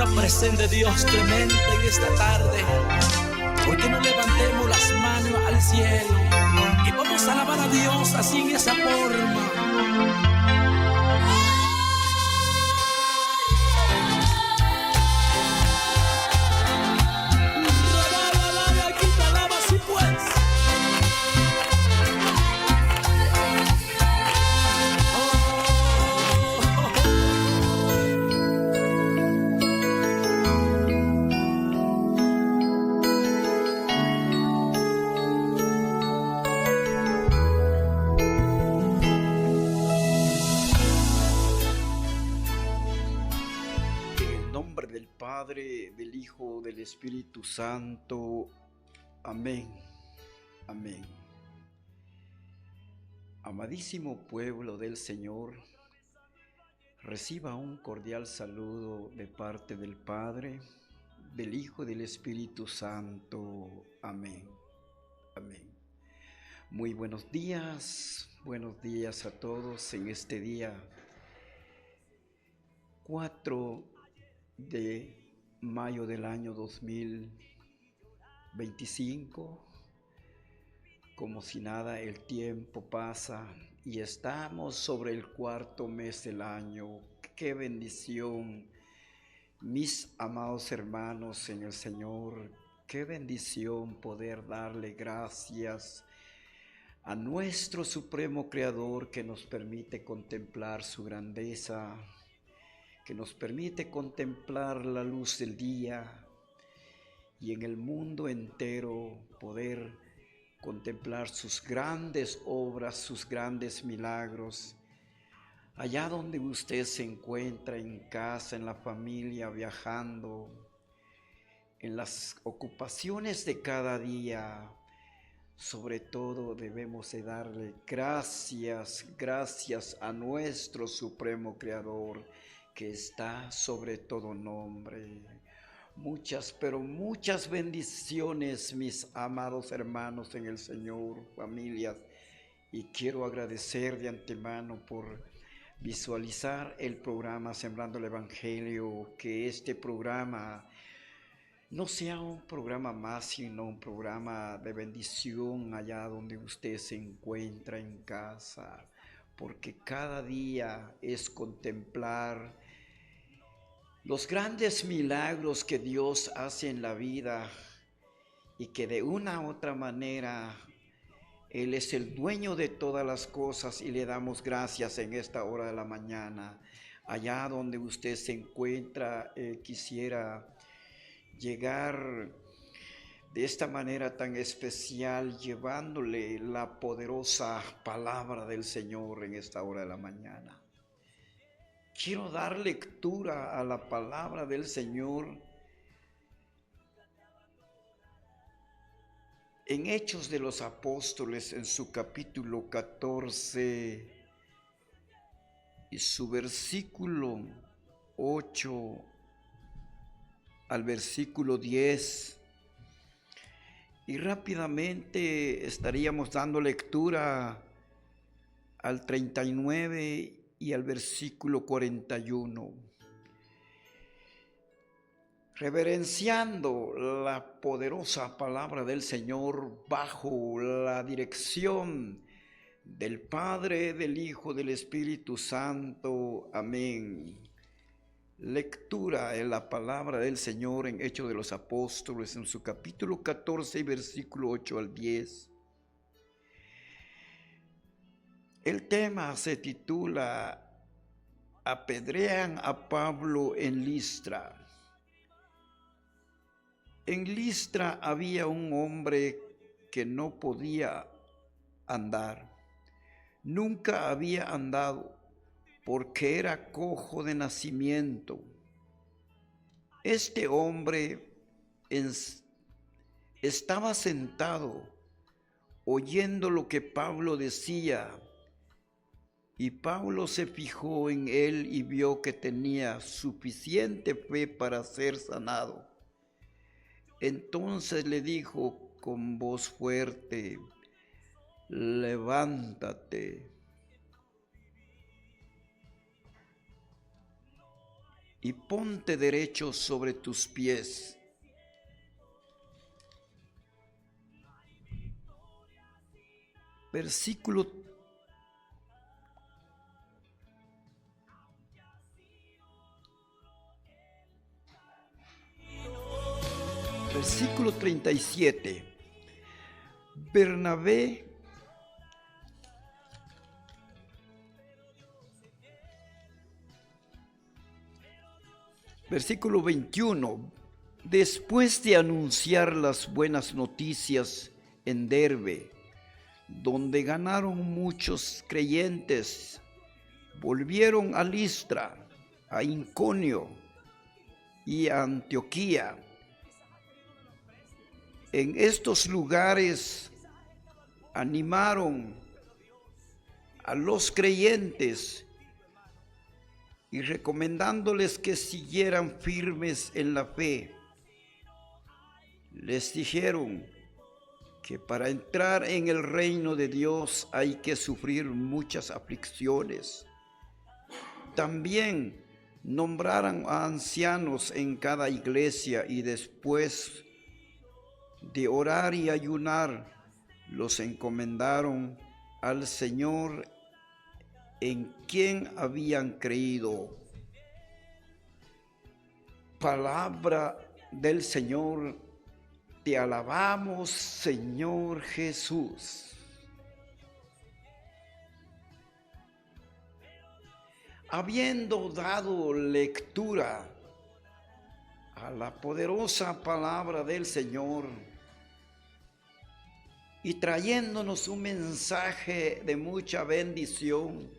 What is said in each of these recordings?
una presencia de Dios tremenda en esta tarde. ¿Por qué no levantemos las manos al cielo y vamos a alabar a Dios así en esa forma? Del Padre, del Hijo, del Espíritu Santo. Amén. Amén. Amadísimo pueblo del Señor, reciba un cordial saludo de parte del Padre, del Hijo y del Espíritu Santo. Amén. Amén. Muy buenos días a todos en este día 4 de mayo del año 2025. Como si nada, el tiempo pasa y estamos sobre el cuarto mes del año. ¡Qué bendición, mis amados hermanos en el Señor! ¡Qué bendición poder darle gracias a nuestro Supremo Creador que nos permite contemplar su grandeza, que nos permite contemplar la luz del día y en el mundo entero poder contemplar sus grandes obras, sus grandes milagros. Allá donde usted se encuentra, en casa, en la familia, viajando, en las ocupaciones de cada día, sobre todo debemos de darle gracias a nuestro Supremo Creador, que está sobre todo nombre. Muchas, pero muchas bendiciones, mis amados hermanos en el Señor, familias, y quiero agradecer de antemano por visualizar el programa Sembrando el Evangelio, que este programa no sea un programa más, sino un programa de bendición allá donde usted se encuentra en casa, porque cada día es contemplar los grandes milagros que Dios hace en la vida y que de una u otra manera Él es el dueño de todas las cosas y le damos gracias en esta hora de la mañana. Allá donde usted se encuentra, quisiera llegar de esta manera tan especial, llevándole la poderosa palabra del Señor en esta hora de la mañana. Quiero dar lectura a la palabra del Señor en Hechos de los Apóstoles, en su capítulo 14 y su versículo 8 al versículo 10. Y rápidamente estaríamos dando lectura al 39 y al versículo 41. Reverenciando la poderosa palabra del Señor bajo la dirección del Padre, del Hijo, del Espíritu Santo. Amén. Lectura en la palabra del Señor en Hechos de los Apóstoles, en su capítulo 14 y versículo 8 al 10. El tema se titula Apedrean a Pablo en Listra. En Listra había un hombre que no podía andar. Nunca había andado porque era cojo de nacimiento. Este hombre estaba sentado oyendo lo que Pablo decía. Y Pablo se fijó en él y vio que tenía suficiente fe para ser sanado. Entonces le dijo con voz fuerte: levántate. y ponte derecho sobre tus pies. Versículo 37. Bernabé versículo 21. Después de anunciar las buenas noticias en Derbe, donde ganaron muchos creyentes, volvieron a Listra, a Iconio y a Antioquía. En estos lugares animaron a los creyentes y recomendándoles que siguieran firmes en la fe, les dijeron que para entrar en el reino de Dios hay que sufrir muchas aflicciones. También nombraron a ancianos en cada iglesia y después de orar y ayunar, los encomendaron al Señor en quien habían creído. Palabra del Señor. Te alabamos, Señor Jesús. Habiendo dado lectura a la poderosa palabra del Señor y trayéndonos un mensaje de mucha bendición,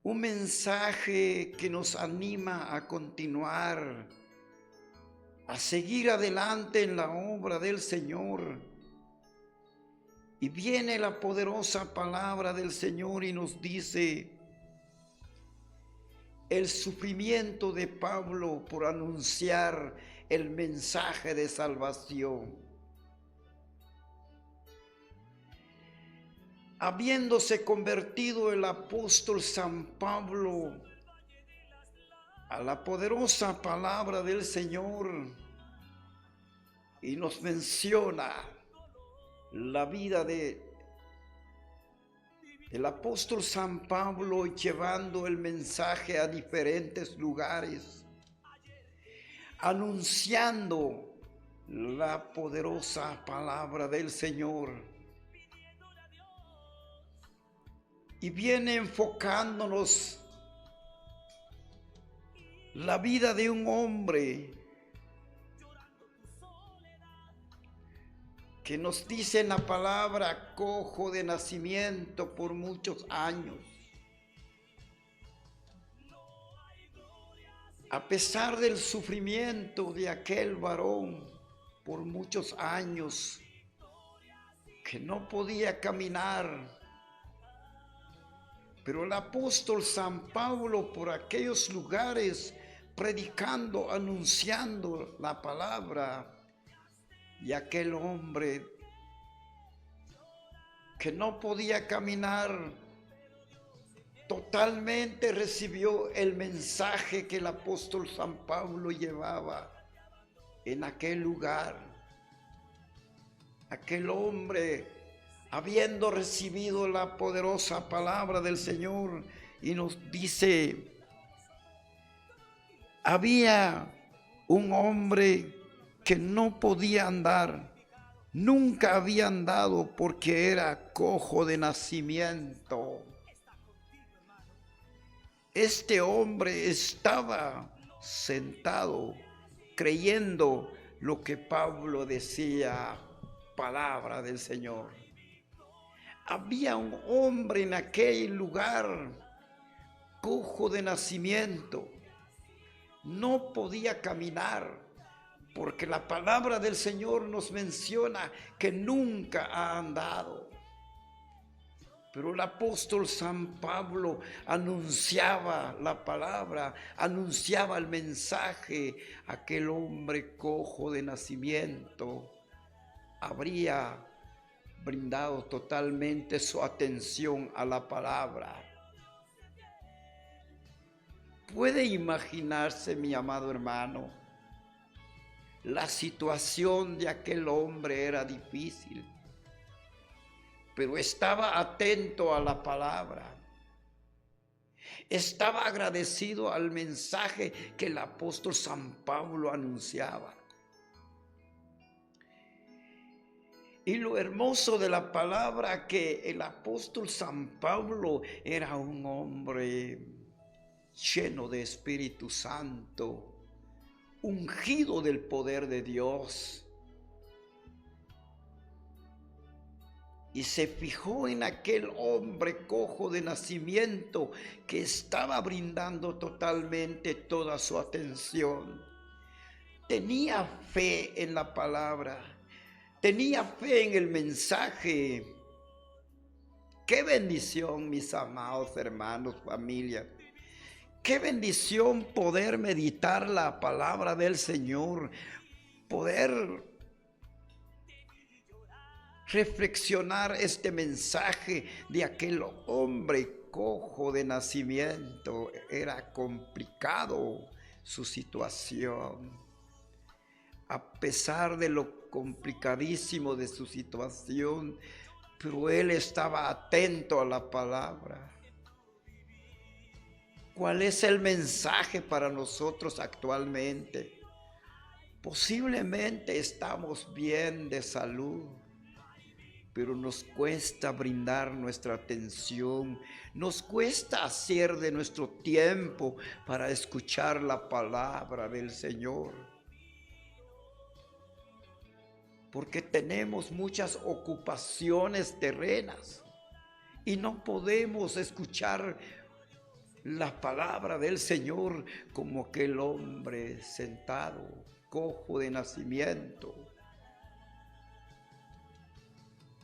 un mensaje que nos anima a continuar, a seguir adelante en la obra del Señor. Y viene la poderosa palabra del Señor y nos dice el sufrimiento de Pablo por anunciar el mensaje de salvación. Habiéndose convertido el apóstol San Pablo a la poderosa palabra del Señor, y nos menciona la vida del apóstol San Pablo llevando el mensaje a diferentes lugares, anunciando la poderosa palabra del Señor. Y viene enfocándonos la vida de un hombre que nos dice en la palabra cojo de nacimiento por muchos años. A pesar del sufrimiento de aquel varón por muchos años, que no podía caminar, pero el apóstol San Pablo por aquellos lugares predicando, anunciando la palabra, y aquel hombre que no podía caminar totalmente recibió el mensaje que el apóstol San Pablo llevaba en aquel lugar. Aquel hombre, habiendo recibido la poderosa palabra del Señor, y nos dice, había un hombre que no podía andar, nunca había andado porque era cojo de nacimiento. Este hombre estaba sentado creyendo lo que Pablo decía, palabra del Señor. Había un hombre en aquel lugar, cojo de nacimiento, no podía caminar, porque la palabra del Señor nos menciona que nunca ha andado. Pero el apóstol San Pablo anunciaba la palabra, anunciaba el mensaje. Aquel hombre cojo de nacimiento habría brindado totalmente su atención a la palabra. Puede imaginarse, mi amado hermano, la situación de aquel hombre era difícil, pero estaba atento a la palabra. Estaba agradecido al mensaje que el apóstol San Pablo anunciaba. Y lo hermoso de la palabra, que el apóstol San Pablo era un hombre lleno de Espíritu Santo, ungido del poder de Dios. Y se fijó en aquel hombre cojo de nacimiento que estaba brindando totalmente toda su atención. Tenía fe en la palabra, tenía fe en el mensaje. Qué bendición, mis amados hermanos, familia. Qué bendición poder meditar la palabra del Señor, poder reflexionar este mensaje de aquel hombre cojo de nacimiento. Era complicado su situación. A pesar de lo complicadísimo de su situación, pero él estaba atento a la palabra. ¿Cuál es el mensaje para nosotros actualmente? Posiblemente estamos bien de salud, pero nos cuesta brindar nuestra atención, nos cuesta hacer de nuestro tiempo para escuchar la palabra del Señor. Porque tenemos muchas ocupaciones terrenas y no podemos escuchar la palabra del Señor como aquel hombre sentado, cojo de nacimiento,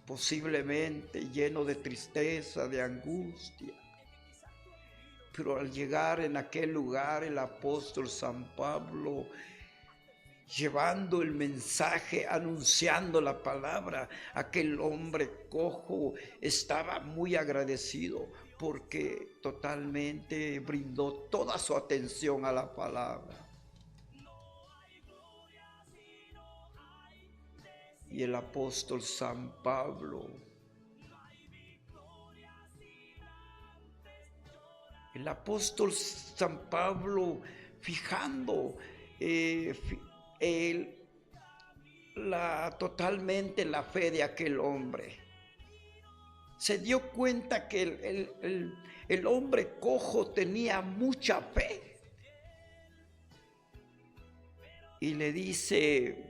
posiblemente lleno de tristeza, de angustia. Pero al llegar en aquel lugar, el apóstol San Pablo, llevando el mensaje, anunciando la palabra, aquel hombre cojo estaba muy agradecido porque totalmente brindó toda su atención a la palabra. Y el apóstol San Pablo, fijando totalmente la fe de aquel hombre, se dio cuenta que el hombre cojo tenía mucha fe. Y le dice,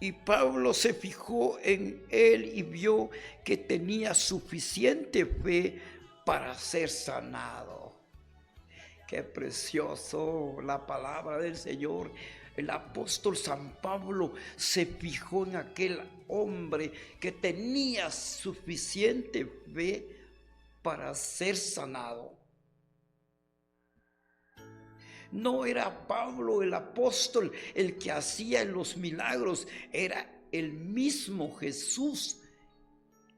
y Pablo se fijó en él y vio que tenía suficiente fe para ser sanado. Qué precioso la palabra del Señor. El apóstol San Pablo se fijó en aquel hombre que tenía suficiente fe para ser sanado. No era Pablo el apóstol el que hacía los milagros, era el mismo Jesús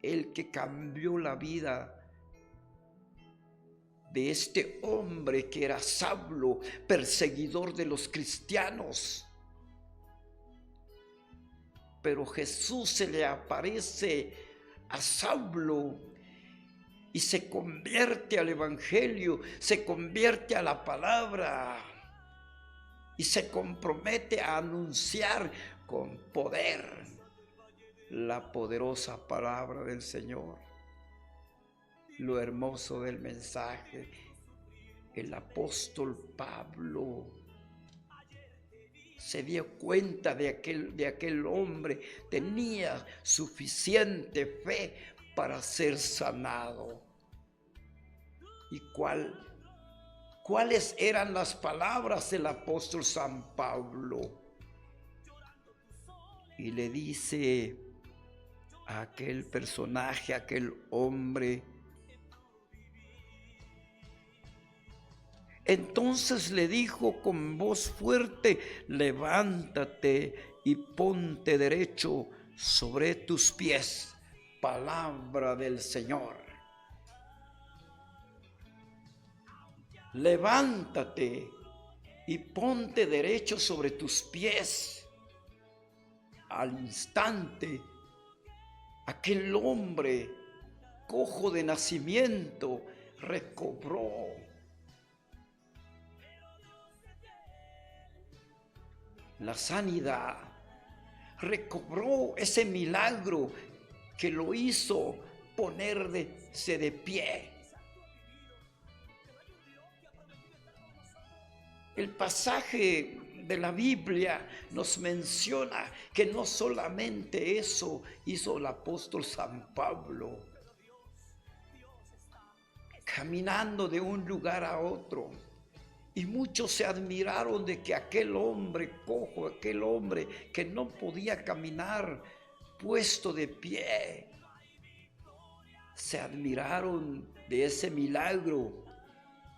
el que cambió la vida de este hombre que era Saulo, perseguidor de los cristianos. Pero Jesús se le aparece a Saulo y se convierte al evangelio, se convierte a la palabra y se compromete a anunciar con poder la poderosa palabra del Señor. Lo hermoso del mensaje, el apóstol Pablo se dio cuenta de aquel hombre, tenía suficiente fe para ser sanado. ¿Y cuáles eran las palabras del apóstol San Pablo? Y le dice a aquel personaje, a aquel hombre, entonces le dijo con voz fuerte, levántate y ponte derecho sobre tus pies. Palabra del Señor. levántate y ponte derecho sobre tus pies. Al instante, aquel hombre cojo de nacimiento recobró la sanidad, recobró ese milagro que lo hizo ponerse de pie. El pasaje de la Biblia nos menciona que no solamente eso hizo el apóstol San Pablo, caminando de un lugar a otro. Y muchos se admiraron de que aquel hombre cojo, aquel hombre que no podía caminar, puesto de pie, se admiraron de ese milagro.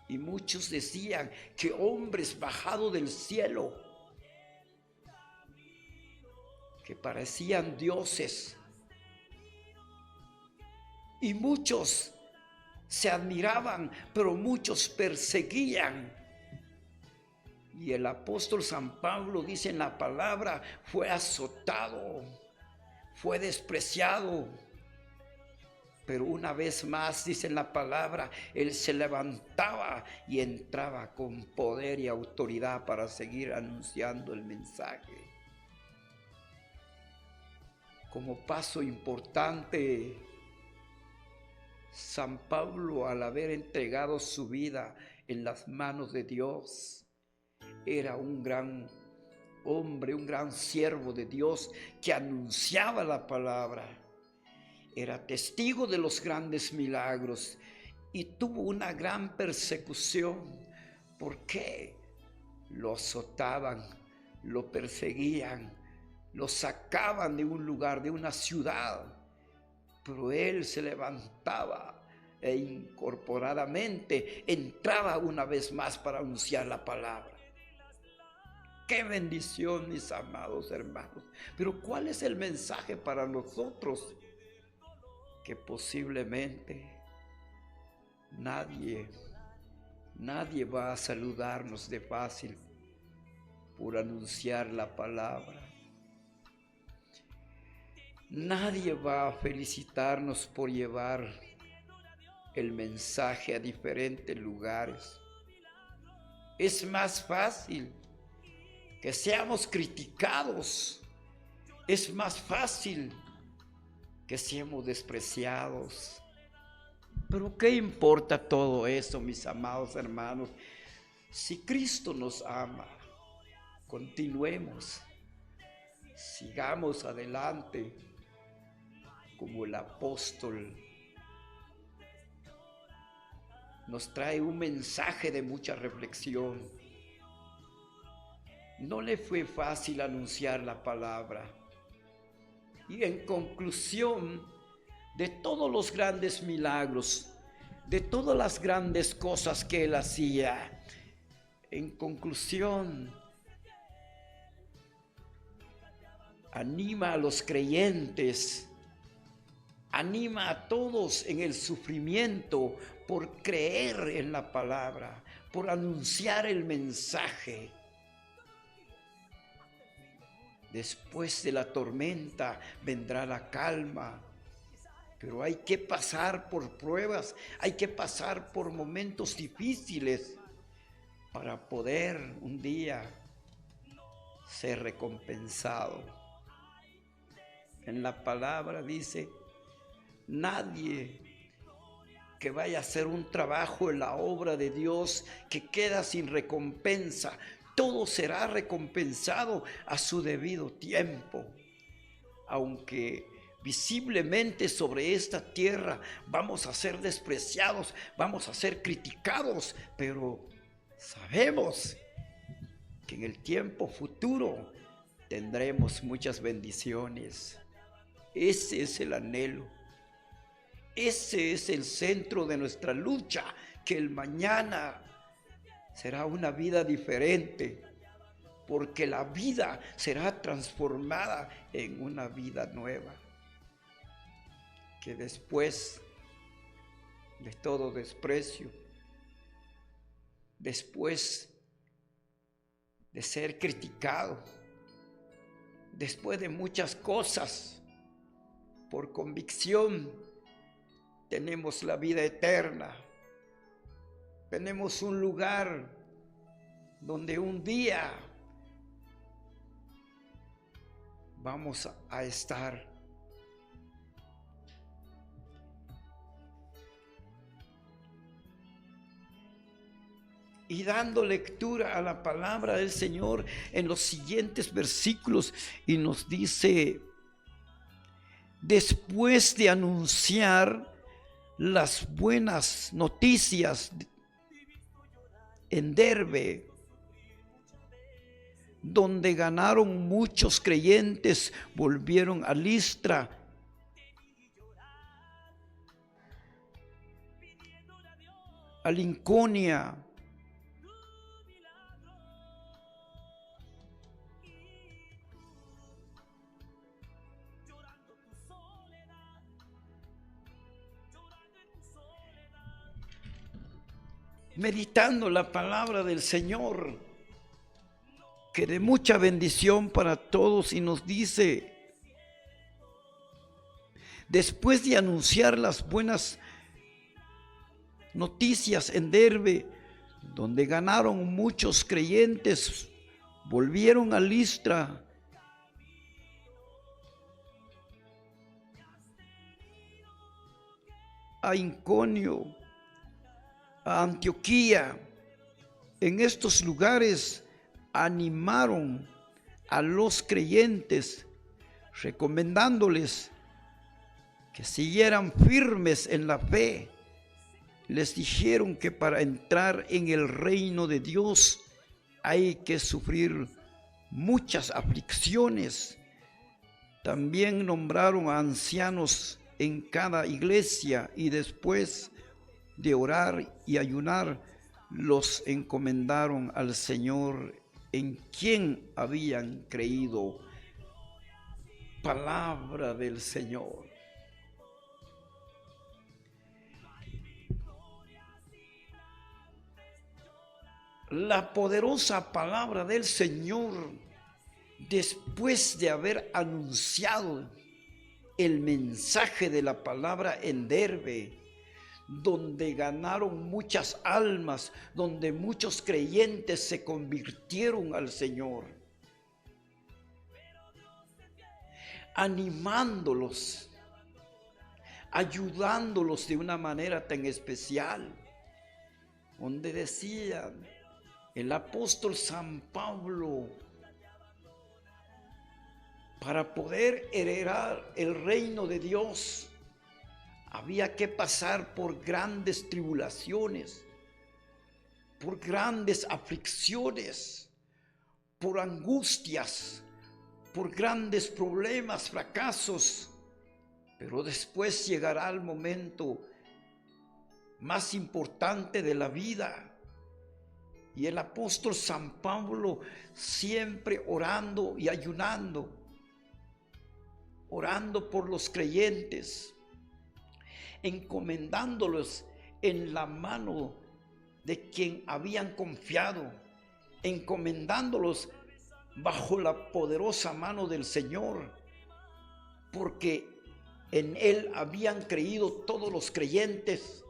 Y muchos decían que hombres bajados del cielo, que parecían dioses. Y muchos se admiraban, pero muchos perseguían. Y el apóstol San Pablo dice en la palabra, fue azotado, fue despreciado. Pero una vez más, dice en la palabra, él se levantaba y entraba con poder y autoridad para seguir anunciando el mensaje. Como paso importante, San Pablo, al haber entregado su vida en las manos de Dios, era un gran hombre, un gran siervo de Dios que anunciaba la palabra. Era testigo de los grandes milagros y tuvo una gran persecución. ¿Por qué? Lo azotaban, lo perseguían, lo sacaban de un lugar, de una ciudad. Pero él se levantaba e incorporadamente entraba una vez más para anunciar la palabra. ¡Qué bendición, mis amados hermanos! Pero ¿cuál es el mensaje para nosotros? Que posiblemente nadie va a saludarnos de fácil por anunciar la palabra. Nadie va a felicitarnos por llevar el mensaje a diferentes lugares. Es más fácil que seamos criticados. Es más fácil que seamos despreciados. Pero ¿qué importa todo eso, mis amados hermanos? Si Cristo nos ama, continuemos, sigamos adelante como el apóstol nos trae un mensaje de mucha reflexión. No le fue fácil anunciar la palabra. Y en conclusión de todos los grandes milagros, de todas las grandes cosas que él hacía, en conclusión, anima a los creyentes, anima a todos en el sufrimiento por creer en la palabra, por anunciar el mensaje. Después de la tormenta vendrá la calma, pero hay que pasar por pruebas, hay que pasar por momentos difíciles para poder un día ser recompensado. En la palabra dice, nadie que vaya a hacer un trabajo en la obra de Dios que queda sin recompensa. Todo será recompensado a su debido tiempo. Aunque visiblemente sobre esta tierra vamos a ser despreciados, vamos a ser criticados, pero sabemos que en el tiempo futuro tendremos muchas bendiciones. Ese es el anhelo. Ese es el centro de nuestra lucha, que el mañana será una vida diferente, porque la vida será transformada en una vida nueva, que después de todo desprecio, después de ser criticado, después de muchas cosas, por convicción, tenemos la vida eterna. Tenemos un lugar donde un día vamos a estar. Y dando lectura a la palabra del Señor en los siguientes versículos, y nos dice: después de anunciar las buenas noticias en Derbe, donde ganaron muchos creyentes, volvieron a Listra, a Linconia, meditando la palabra del Señor, que de mucha bendición para todos, y nos dice: después de anunciar las buenas noticias en Derbe, donde ganaron muchos creyentes, volvieron a Listra, a Iconio, a Antioquía. En estos lugares animaron a los creyentes, recomendándoles que siguieran firmes en la fe. Les dijeron que para entrar en el reino de Dios hay que sufrir muchas aflicciones. También nombraron a ancianos en cada iglesia, y después de orar y ayunar, los encomendaron al Señor, en quien habían creído. Palabra del Señor. La poderosa palabra del Señor, después de haber anunciado el mensaje de la palabra en Derbe, donde ganaron muchas almas, donde muchos creyentes se convirtieron al Señor, animándolos, ayudándolos de una manera tan especial, donde decía el apóstol San Pablo: para poder heredar el reino de Dios, había que pasar por grandes tribulaciones, por grandes aflicciones, por angustias, por grandes problemas, fracasos. Pero después llegará el momento más importante de la vida. Y el apóstol San Pablo, siempre orando y ayunando, orando por los creyentes, encomendándolos en la mano de quien habían confiado, encomendándolos bajo la poderosa mano del Señor, porque en Él habían creído todos los creyentes.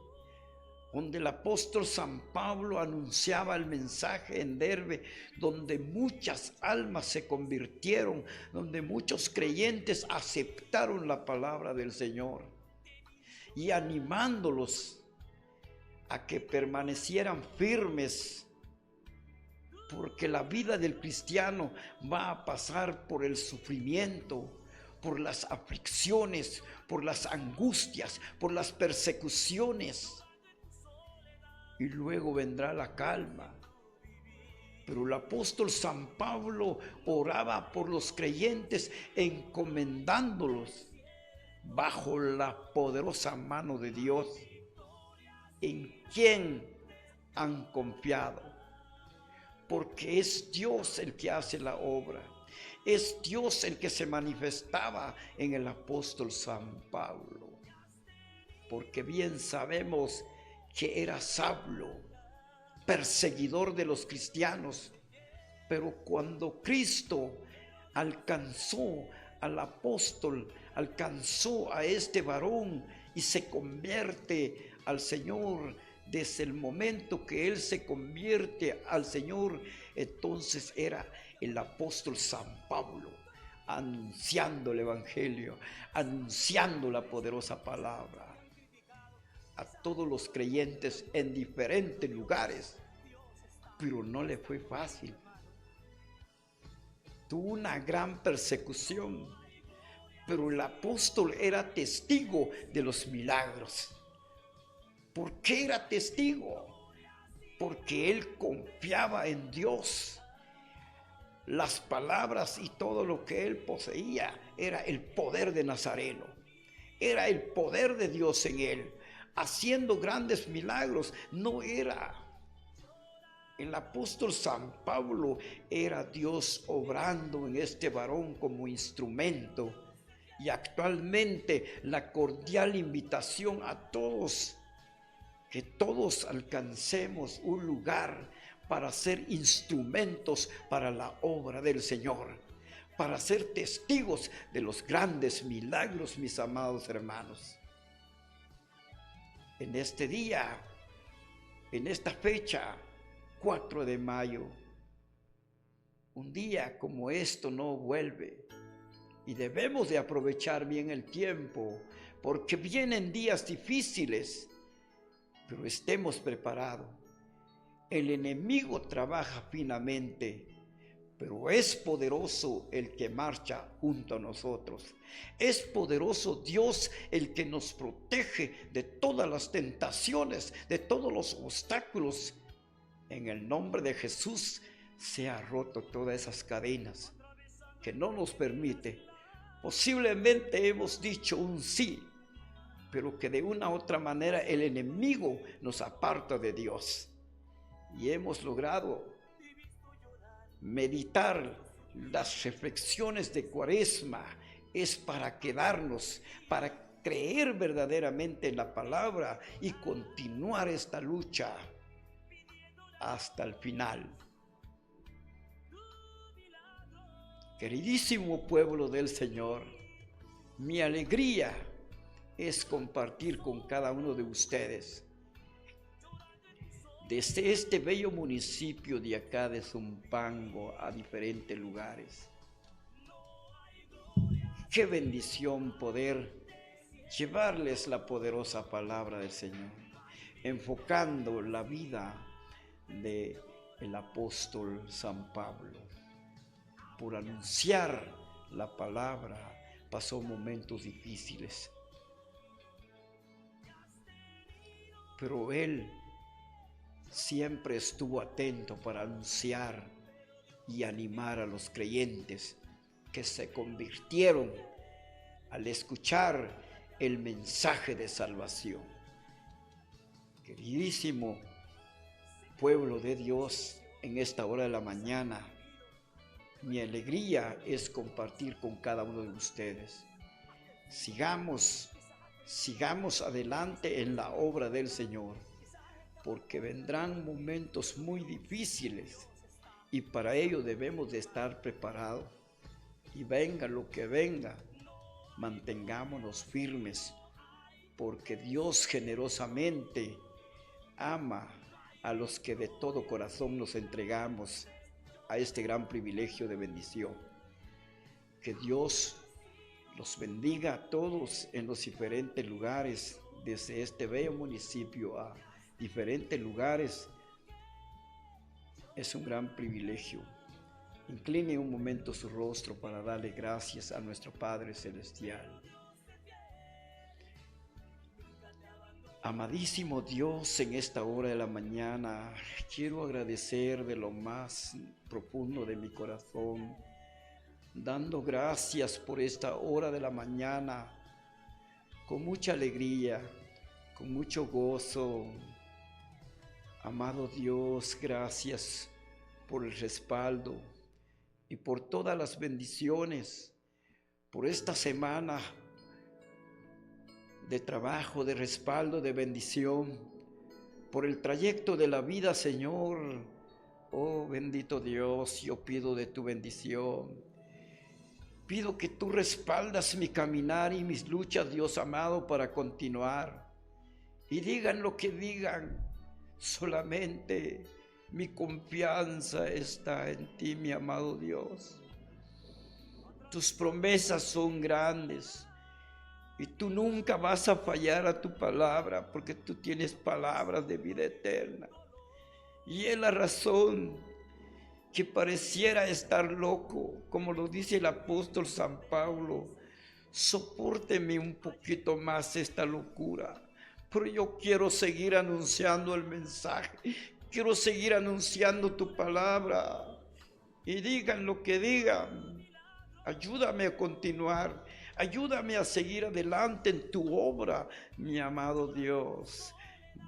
Donde el apóstol San Pablo anunciaba el mensaje en Derbe, donde muchas almas se convirtieron, donde muchos creyentes aceptaron la palabra del Señor, y animándolos a que permanecieran firmes, porque la vida del cristiano va a pasar por el sufrimiento, por las aflicciones, por las angustias, por las persecuciones. Y luego vendrá la calma. Pero el apóstol San Pablo oraba por los creyentes, encomendándolos bajo la poderosa mano de Dios, en quien han confiado. Porque es Dios el que hace la obra. Es Dios el que se manifestaba en el apóstol San Pablo. Porque bien sabemos que era Saulo, perseguidor de los cristianos. Pero cuando Cristo alcanzó al apóstol, alcanzó a este varón y se convierte al Señor, desde el momento que él se convierte al Señor, entonces era el apóstol San Pablo, anunciando el evangelio, anunciando la poderosa palabra a todos los creyentes en diferentes lugares. Pero no le fue fácil. Tuvo una gran persecución, pero el apóstol era testigo de los milagros. ¿Por qué era testigo? Porque él confiaba en Dios. Las palabras y todo lo que él poseía era el poder de Nazareno. Era el poder de Dios en él, haciendo grandes milagros. No era el apóstol San Pablo, era Dios obrando en este varón como instrumento. Y actualmente la cordial invitación a todos, que todos alcancemos un lugar para ser instrumentos para la obra del Señor, para ser testigos de los grandes milagros, mis amados hermanos. En este día, en esta fecha, 4 de mayo, un día como esto no vuelve, y debemos de aprovechar bien el tiempo, porque vienen días difíciles, pero estemos preparados. El enemigo trabaja finamente, pero es poderoso el que marcha junto a nosotros. Es poderoso Dios el que nos protege de todas las tentaciones, de todos los obstáculos. En el nombre de Jesús se ha roto todas esas cadenas que no nos permite. Posiblemente hemos dicho un sí, pero que de una u otra manera el enemigo nos aparta de Dios. Y hemos logrado meditar las reflexiones de Cuaresma. Es para quedarnos, para creer verdaderamente en la palabra y continuar esta lucha hasta el final. Queridísimo pueblo del Señor, mi alegría es compartir con cada uno de ustedes desde este bello municipio de acá de Zumpango a diferentes lugares. Qué bendición poder llevarles la poderosa palabra del Señor, enfocando la vida del apóstol San Pablo. Por anunciar la palabra pasó momentos difíciles, pero él siempre estuvo atento para anunciar y animar a los creyentes que se convirtieron al escuchar el mensaje de salvación. Queridísimo pueblo de Dios, en esta hora de la mañana, mi alegría es compartir con cada uno de ustedes. Sigamos adelante en la obra del Señor, porque vendrán momentos muy difíciles y para ello debemos de estar preparados. Y venga lo que venga, mantengámonos firmes, porque Dios generosamente ama a los que de todo corazón nos entregamos a este gran privilegio de bendición. Que Dios los bendiga a todos en los diferentes lugares, desde este bello municipio a diferentes lugares. Es un gran privilegio. Incline un momento su rostro para darle gracias a nuestro Padre Celestial. Amadísimo Dios, en esta hora de la mañana quiero agradecer de lo más profundo de mi corazón, dando gracias por esta hora de la mañana, con mucha alegría, con mucho gozo. Amado Dios, gracias por el respaldo y por todas las bendiciones, por esta semana de trabajo, de respaldo, de bendición, por el trayecto de la vida, Señor. Oh bendito Dios, yo pido de tu bendición. Pido que tú respaldas mi caminar y mis luchas, Dios amado, para continuar. Y digan lo que digan, solamente mi confianza está en ti, mi amado Dios. Tus promesas son grandes y tú nunca vas a fallar a tu palabra, porque tú tienes palabras de vida eterna. Y es la razón que pareciera estar loco, como lo dice el apóstol San Pablo. Sopórteme un poquito más esta locura, pero yo quiero seguir anunciando el mensaje, quiero seguir anunciando tu palabra. Y digan lo que digan, ayúdame a continuar, ayúdame a seguir adelante en tu obra, mi amado Dios.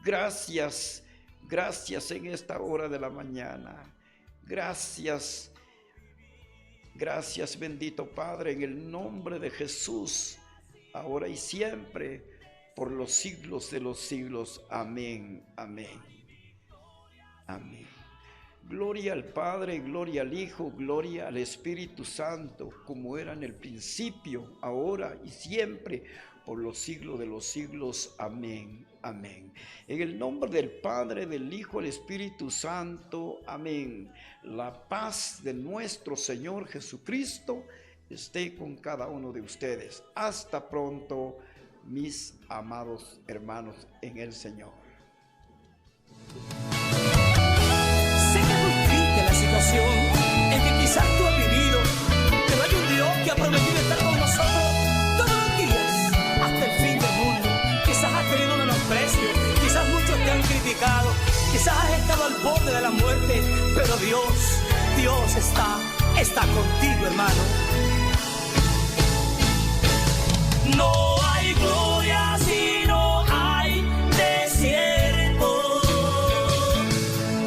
Gracias, gracias en esta hora de la mañana. Gracias, gracias bendito Padre, en el nombre de Jesús, ahora y siempre, por los siglos de los siglos. Amén, amén, amén. Gloria al Padre, gloria al Hijo, gloria al Espíritu Santo, como era en el principio, ahora y siempre, por los siglos de los siglos. Amén, amén. En el nombre del Padre, del Hijo, del Espíritu Santo. Amén. La paz de nuestro Señor Jesucristo esté con cada uno de ustedes. Hasta pronto, mis amados hermanos en el Señor. Sé que es muy triste la situación en que quizás tú has vivido, pero hay un Dios que ha prometido estar con nosotros todos los días hasta el fin del mundo. Quizás has tenido menosprecio, quizás muchos te han criticado, quizás has estado al borde de la muerte, pero Dios está contigo, hermano. No hay gloria si no hay desierto.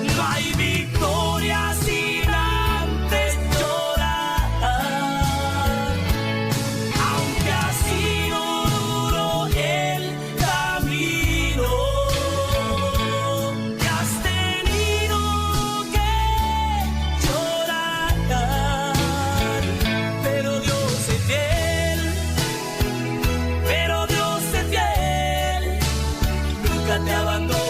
No hay victoria sin antes llorar. Aunque ha sido duro el camino, que has tenido que llorar, pero Dios es fiel, nunca te abandona.